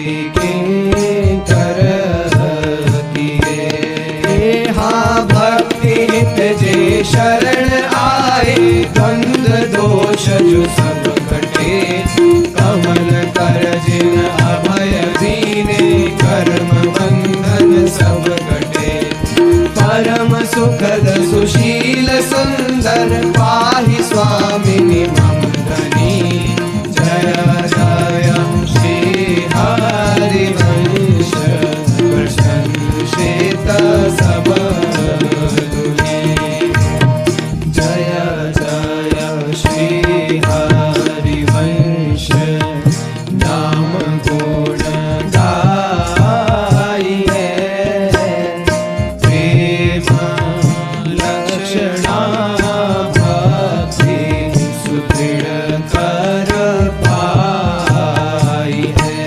भक्ति किंकर किए। हाँ भक्ति हित जे शरण आए, द्वंद्व दोष जो सब कटे। कमल कर जिन अभय दीने, कर्म बंधन सब कटे। परम सुखद सुशील सुंदर, पाहि स्वामिनि मम धनी। जय जय श्री हरिवंश, प्रशंसित सब दुनि। जय जय श्री हरिवंश, नाम गुण गाइए। प्रेम लक्षणा भक्ति, सुदृढ़ कर पाई है।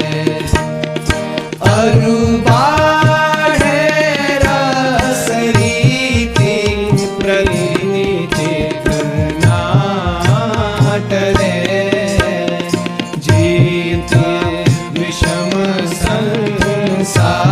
अरु बाढ़े रस रीति, प्रीति टले। जीत विषम संसार,